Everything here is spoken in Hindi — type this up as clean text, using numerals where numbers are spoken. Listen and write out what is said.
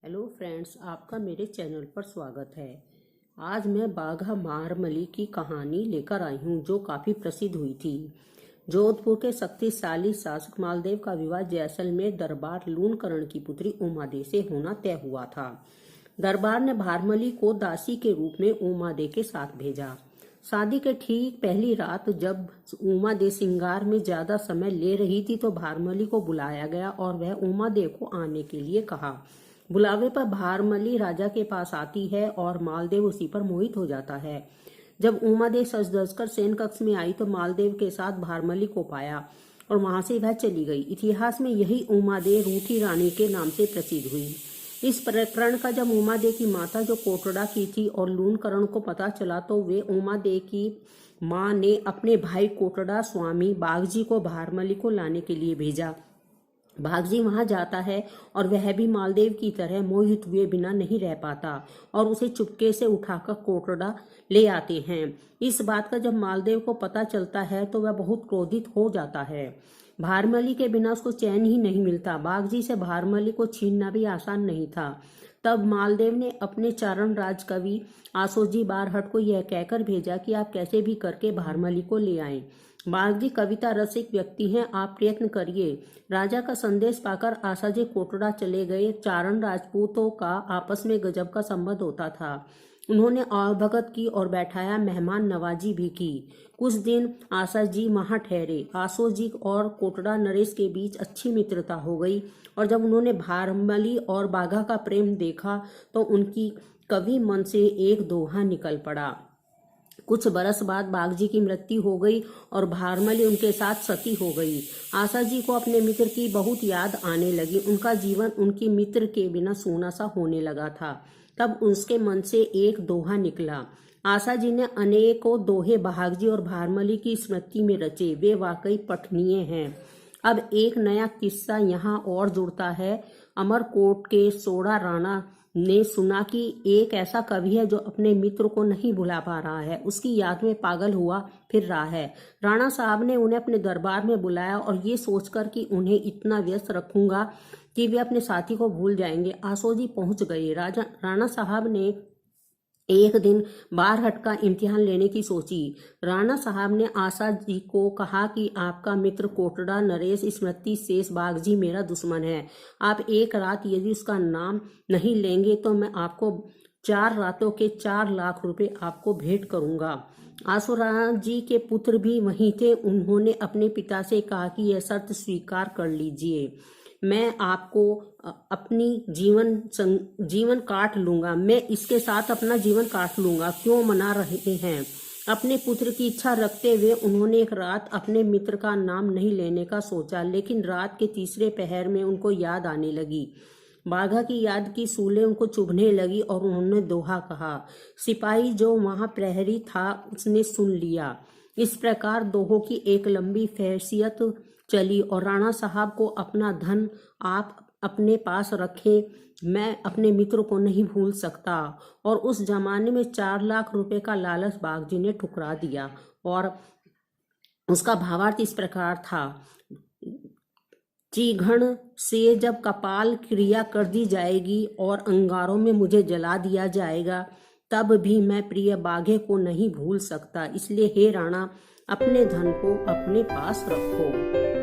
हेलो फ्रेंड्स, आपका मेरे चैनल पर स्वागत है। आज मैं बाघा महारमली की कहानी लेकर आई हूँ जो काफ़ी प्रसिद्ध हुई थी। जोधपुर के शक्तिशाली शासक मालदेव का विवाह जैसलमेर दरबार लूणकरण की पुत्री उमादे से होना तय हुआ था। दरबार ने भारमली को दासी के रूप में उमादे के साथ भेजा। शादी के ठीक पहली रात जब उमादे श्रृंगार में ज्यादा समय ले रही थी तो भारमली को बुलाया गया और वह उमादे को आने के लिए कहा। बुलावे पर भारमली राजा के पास आती है और मालदेव उसी पर मोहित हो जाता है। जब उमादे सज धज कर सेन कक्ष में आई तो मालदेव के साथ भारमली को पाया और वहां से वह चली गई। इतिहास में यही उमादे रूठी रानी के नाम से प्रसिद्ध हुई। इस प्रकरण का जब उमादे की माता जो कोटड़ा की थी और लूणकरण को पता चला तो वे उमादे की मां ने अपने भाई कोटड़ा स्वामी बागजी को भारमली को लाने के लिए भेजा। बागजी वहां जाता है और वह भी मालदेव की तरह मोहित हुए बिना नहीं रह पाता और उसे चुपके से उठाकर कोटड़ा ले आते हैं। इस बात का जब मालदेव को पता चलता है तो वह बहुत क्रोधित हो जाता है। भारमली के बिना उसको चैन ही नहीं मिलता। बागजी से भारमली को छीनना भी आसान नहीं था। तब मालदेव ने अपने चारण राज कवि आसोजी बारहट को यह कहकर भेजा कि आप कैसे भी करके भारमली को ले आएं। बागजी कविता रसिक व्यक्ति हैं, आप प्रयत्न करिए। राजा का संदेश पाकर आसाजी कोटड़ा चले गए। चारण राजपूतों का आपस में गजब का संबंध होता था। उन्होंने आवभगत की और बैठाया, मेहमान नवाजी भी की। कुछ दिन आसाजी वहां ठहरे। आसोजी और कोटड़ा नरेश के बीच अच्छी मित्रता हो गई और जब उन्होंने भारमली और बाघा का प्रेम देखा तो उनकी कवि मन से एक दोहा निकल पड़ा। कुछ बरस बाद बागजी की मृत्यु हो गई और भारमली उनके साथ सती हो गई। आसाजी को अपने मित्र की बहुत याद आने लगी। उनका जीवन उनकी मित्र के बिना सूना सा होने लगा था। तब उसके मन से एक दोहा निकला। आसाजी ने अनेकों दोहे बागजी और भारमली की स्मृति में रचे। वे वाकई पठनीय हैं। अब एक नया किस्सा यहाँ और जुड़ता है। अमरकोट के सोड़ा राणा ने सुना कि एक ऐसा कवि है जो अपने मित्र को नहीं भुला पा रहा है, उसकी याद में पागल हुआ फिर रहा है। राणा साहब ने उन्हें अपने दरबार में बुलाया और ये सोचकर कि उन्हें इतना व्यस्त रखूंगा कि वे अपने साथी को भूल जाएंगे। आसोजी पहुंच गए। राणा साहब ने एक दिन बारहट का इम्तिहान लेने की सोची। राणा साहब ने आशा जी को कहा कि आपका मित्र कोटड़ा नरेश स्मृति शेष बागजी मेरा दुश्मन है। आप एक रात यदि उसका नाम नहीं लेंगे तो मैं आपको 4 रातों के 4 लाख रुपए आपको भेंट करूंगा। आसुरा जी के पुत्र भी वहीं थे। उन्होंने अपने पिता से कहा कि यह शर्त स्वीकार कर लीजिए, मैं आपको अपनी जीवन काट लूंगा। मैं इसके साथ अपना जीवन काट लूंगा। क्यों मना रहे हैं? अपने पुत्र की इच्छा रखते हुए उन्होंने एक रात अपने मित्र का नाम नहीं लेने का सोचा, लेकिन रात के तीसरे पहर में उनको याद आने लगी। बाघा की याद की सूलें उनको चुभने लगी और उन्होंने दोहा कहा। सिपाही जो वहां प्रहरी था उसने सुन लिया। इस प्रकार दोहों की एक लंबी फहरिस्त चली और राणा साहब को अपना धन आप अपने पास रखें, मैं अपने मित्र को नहीं भूल सकता। और उस जमाने में 4 लाख रुपए का लालच बागजी ने ठुकरा दिया और उसका भावार्थ इस प्रकार था। चिघण से जब कपाल क्रिया कर दी जाएगी और अंगारों में मुझे जला दिया जाएगा तब भी मैं प्रिय बाघे को नहीं भूल सकता। इसलिए हे राणा, अपने धन को अपने पास रखो।